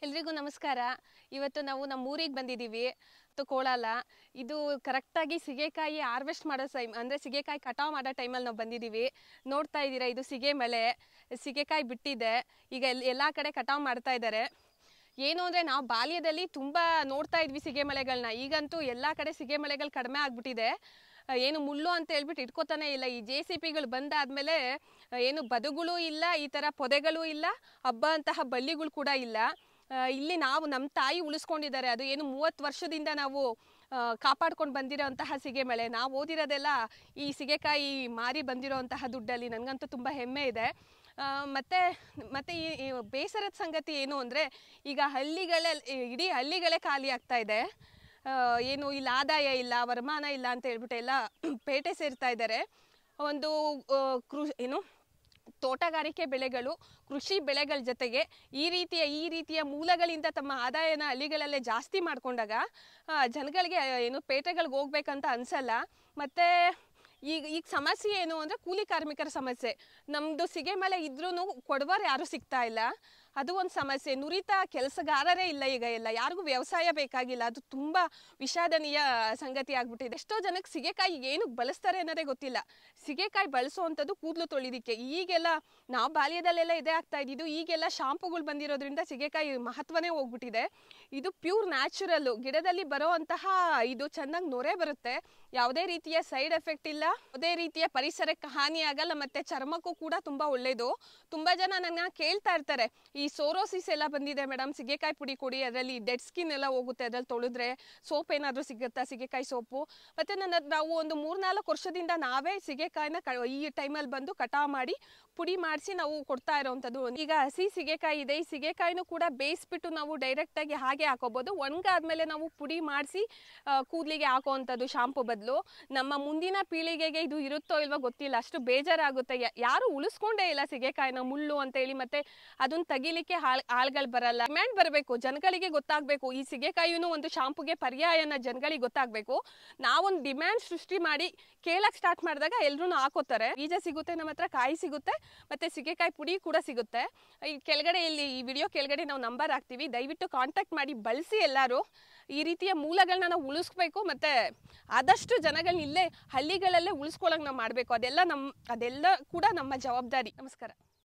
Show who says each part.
Speaker 1: ಎಲ್ರಿಗೂ ನಮಸ್ಕಾರ. ಇವತ್ತು ನಾವು ನಮ್ಮ ಊರಿಗೆ ಬಂದಿದ್ದೀವಿ. ಕೋಳಾಲ ಇದು ಕರೆಕ್ಟಾಗಿ ಸಿಗೆಕಾಯಿ ಹಾರ್ವೆಸ್ಟ್ ಮಾಡೋ ಟೈಮ್, ಅಂದರೆ ಸಿಗೆಕಾಯಿ ಕಟಾವು ಮಾಡೋ ಟೈಮಲ್ಲಿ ನಾವು ಬಂದಿದ್ದೀವಿ. ನೋಡ್ತಾ ಇದ್ದೀರಾ, ಇದು ಸಿಗೆ ಮಳೆ. ಸಿಗೆಕಾಯಿ ಬಿಟ್ಟಿದೆ, ಈಗ ಎಲ್ಲ ಕಡೆ ಕಟಾವು ಮಾಡ್ತಾ ಇದ್ದಾರೆ. ಏನು ಅಂದರೆ ನಾವು ಬಾಲ್ಯದಲ್ಲಿ ತುಂಬ ನೋಡ್ತಾ ಇದ್ವಿ ಸಿಗೆ ಮಳೆಗಳನ್ನ. ಈಗಂತೂ ಎಲ್ಲ ಕಡೆ ಸಿಗೆ ಮಳೆಗಳು ಕಡಿಮೆ ಆಗಿಬಿಟ್ಟಿದೆ. ಏನು ಮುಳ್ಳು ಅಂತ ಹೇಳ್ಬಿಟ್ಟು ಇಟ್ಕೋತಾನೆ ಇಲ್ಲ. ಈ JCPಗಳು ಬಂದಾದಮೇಲೆ ಏನು ಬದುಗಳು ಇಲ್ಲ, ಈ ಥರ ಪೊದೆಗಳು ಇಲ್ಲ, ಹಬ್ಬ ಅಂತಹ ಬಳ್ಳಿಗಳು ಕೂಡ ಇಲ್ಲ. ಇಲ್ಲಿ ನಾವು ನಮ್ಮ ತಾಯಿ ಉಳಿಸ್ಕೊಂಡಿದ್ದಾರೆ. ಅದು ಏನು 30 ವರ್ಷದಿಂದ ನಾವು ಕಾಪಾಡ್ಕೊಂಡು ಬಂದಿರೋ ಅಂತಹ ಸಿಗೆ ಮಳೆ. ನಾವು ಓದಿರೋದೆಲ್ಲ ಈ ಸಿಗೆಕಾಯಿ ಮಾರಿ ಬಂದಿರೋ ಅಂತಹ ದುಡ್ಡಲ್ಲಿ. ನನಗಂತೂ ತುಂಬ ಹೆಮ್ಮೆ ಇದೆ. ಮತ್ತು ಈ ಬೇಸರದ ಸಂಗತಿ ಏನು ಅಂದರೆ, ಈಗ ಇಡೀ ಹಳ್ಳಿಗಳೇ ಖಾಲಿ ಆಗ್ತಾ ಇದೆ. ಏನು ಇಲ್ಲಿ ಆದಾಯ ಇಲ್ಲ, ವರಮಾನ ಇಲ್ಲ ಅಂತ ಹೇಳ್ಬಿಟ್ಟು ಎಲ್ಲ ಪೇಟೆ ಸೇರ್ತಾ ಇದ್ದಾರೆ. ಒಂದು ತೋಟಗಾರಿಕೆ ಬೆಳೆಗಳು, ಕೃಷಿ ಬೆಳೆಗಳ ಜೊತೆಗೆ ಈ ರೀತಿಯ ಮೂಲಗಳಿಂದ ತಮ್ಮ ಆದಾಯನ ಹಳ್ಳಿಗಳಲ್ಲೇ ಜಾಸ್ತಿ ಮಾಡ್ಕೊಂಡಾಗ ಜನಗಳಿಗೆ ಪೇಟೆಗಳಿಗೆ ಹೋಗ್ಬೇಕಂತ ಅನ್ಸಲ್ಲ. ಮತ್ತು ಈಗ ಸಮಸ್ಯೆ ಏನು ಅಂದರೆ ಕೂಲಿ ಕಾರ್ಮಿಕರ ಸಮಸ್ಯೆ. ನಮ್ಮದು ಸಿಗೆ ಮಳೆ ಇದ್ರೂ ಕೊಡುವರು ಯಾರೂ ಸಿಗ್ತಾ ಇಲ್ಲ, ಅದು ಒಂದು ಸಮಸ್ಯೆ. ನುರಿತ ಕೆಲಸಗಾರರೇ ಇಲ್ಲ ಈಗ. ಯಾರಿಗೂ ವ್ಯವಸಾಯ ಬೇಕಾಗಿಲ್ಲ. ಅದು ತುಂಬ ವಿಷಾದನೀಯ ಸಂಗತಿ ಆಗ್ಬಿಟ್ಟಿದೆ. ಎಷ್ಟೋ ಜನಕ್ಕೆ ಸಿಗೆಕಾಯಿ ಏನಕ್ಕೆ ಬಳಸ್ತಾರೆ ಅನ್ನೋದೇ ಗೊತ್ತಿಲ್ಲ. ಸಿಗೆಕಾಯಿ ಬಳಸೋವಂಥದ್ದು ಕೂದಲು ತೊಳಿದಿಕ್ಕೆ. ಈಗೆಲ್ಲ ನಾವು ಬಾಲ್ಯದಲ್ಲೆಲ್ಲ ಇದೇ ಆಗ್ತಾ ಇದ್ದಿದ್ದು. ಈಗೆಲ್ಲ ಶಾಂಪುಗಳು ಬಂದಿರೋದ್ರಿಂದ ಸಿಗೆಕಾಯಿ ಮಹತ್ವನೇ ಹೋಗ್ಬಿಟ್ಟಿದೆ. ಇದು ಪ್ಯೂರ್ ನ್ಯಾಚುರಲ್ಲು, ಗಿಡದಲ್ಲಿ ಬರೋ ಅಂತಹ ಇದು ಚೆನ್ನಾಗಿ ನೊರೆ ಬರುತ್ತೆ. ಯಾವುದೇ ರೀತಿಯ ಸೈಡ್ ಎಫೆಕ್ಟ್ ಇಲ್ಲ, ಯಾವುದೇ ರೀತಿಯ ಪರಿಸರಕ್ಕೆ ಹಾನಿ ಆಗಲ್ಲ, ಮತ್ತು ಚರ್ಮಕ್ಕೂ ಕೂಡ ತುಂಬ ಒಳ್ಳೆಯದು. ತುಂಬ ಜನ ನನ್ನ ಕೇಳ್ತಾ ಇರ್ತಾರೆ, ಈ ಸೋರೋಸಿಸ್ ಎಲ್ಲ ಬಂದಿದೆ ಮೇಡಮ್, ಸಿಗೆಕಾಯಿ ಪುಡಿ ಕೊಡಿ, ಅದರಲ್ಲಿ ಡೆಡ್ ಸ್ಕಿನ್ ಎಲ್ಲ ಹೋಗುತ್ತೆ, ಅದರಲ್ಲಿ ತೊಳೆದ್ರೆ ಸೋಪ್ ಏನಾದರೂ ಸಿಗುತ್ತಾ, ಸಿಗೆಕಾಯಿ ಸೋಪು. ಮತ್ತು ನಾವು ಒಂದು 3-4 ವರ್ಷದಿಂದ ನಾವೇ ಸಿಗೆಕಾಯಿನ ಈ ಟೈಮಲ್ಲಿ ಬಂದು ಕಟಾವು ಮಾಡಿ ಪುಡಿ ಮಾಡಿಸಿ ನಾವು ಕೊಡ್ತಾ ಇರೋವಂಥದ್ದು. ಈಗ ಹಸಿ ಸಿಗೆಕಾಯಿ ಇದೆ, ಈ ಸಿಗೆಕಾಯಿನೂ ಕೂಡ ಬೇಯಿಸ್ಬಿಟ್ಟು ನಾವು ಡೈರೆಕ್ಟಾಗಿ ಹಾಗೆ ಹಾಕೋಬೋದು. ಒಣಗಾದ್ಮೇಲೆ ನಾವು ಪುಡಿ ಮಾಡಿಸಿ ಕೂದಲಿಗೆ ಹಾಕೋವಂಥದ್ದು ಶಾಂಪು ಬದಲು. ನಮ್ಮ ಮುಂದಿನ ಪೀಳಿಗೆಗೆ ಇದು ಇರುತ್ತೋ ಇಲ್ವೋ ಗೊತ್ತಿಲ್ಲ, ಅಷ್ಟು ಬೇಜಾರಾಗುತ್ತೆ. ಯಾರು ಉಳಿಸ್ಕೊಂಡೇ ಇಲ್ಲ ಸಿಗೆಕಾಯಿನ, ಮುಳ್ಳು ಅಂತೇಳಿ. ಮತ್ತು ಅದನ್ನು ತೆಗಿಲಿಕ್ಕೆ ಆಳ್ಗಳು ಬರಲ್ಲ. ಡಿಮ್ಯಾಂಡ್ ಬರಬೇಕು, ಜನಗಳಿಗೆ ಗೊತ್ತಾಗಬೇಕು. ಈ ಸಿಗೆಕಾಯಿನೂ ಒಂದು ಶಾಂಪುಗೆ ಪರ್ಯಾಯನ ಜನಗಳಿಗೆ ಗೊತ್ತಾಗಬೇಕು. ನಾವೊಂದು ಡಿಮ್ಯಾಂಡ್ ಸೃಷ್ಟಿ ಮಾಡಿ ಕೇಳಕ್ಕೆ ಸ್ಟಾರ್ಟ್ ಮಾಡಿದಾಗ ಎಲ್ಲರೂ ಹಾಕೋತಾರೆ. ಬೀಜ ಸಿಗುತ್ತೆ, ನಮ್ಮ ಹತ್ರ ಕಾಯಿ ಸಿಗುತ್ತೆ, ಮತ್ತು ಸಿಗೆಕಾಯಿ ಪುಡಿ ಕೂಡ ಸಿಗುತ್ತೆ. ಈ ಕೆಳಗಡೆ ಈ ವಿಡಿಯೋ ಕೆಳಗಡೆ ನಾವು ನಂಬರ್ ಹಾಕ್ತೀವಿ, ದಯವಿಟ್ಟು ಕಾಂಟ್ಯಾಕ್ಟ್ ಮಾಡಿ ಬಳಸಿ. ಎಲ್ಲರೂ ಈ ರೀತಿಯ ಮೂಲಗಳನ್ನ ನಾವು ಉಳಿಸ್ಬೇಕು, ಮತ್ತು ಆದಷ್ಟು ಜನಗಳನ್ನ ಇಲ್ಲೇ ಹಳ್ಳಿಗಳಲ್ಲೇ ಉಳಿಸ್ಕೊಳ್ಳೋಕೆ ನಾವು ಮಾಡಬೇಕು. ಅದೆಲ್ಲ ಕೂಡ ನಮ್ಮ ಜವಾಬ್ದಾರಿ. ನಮಸ್ಕಾರ.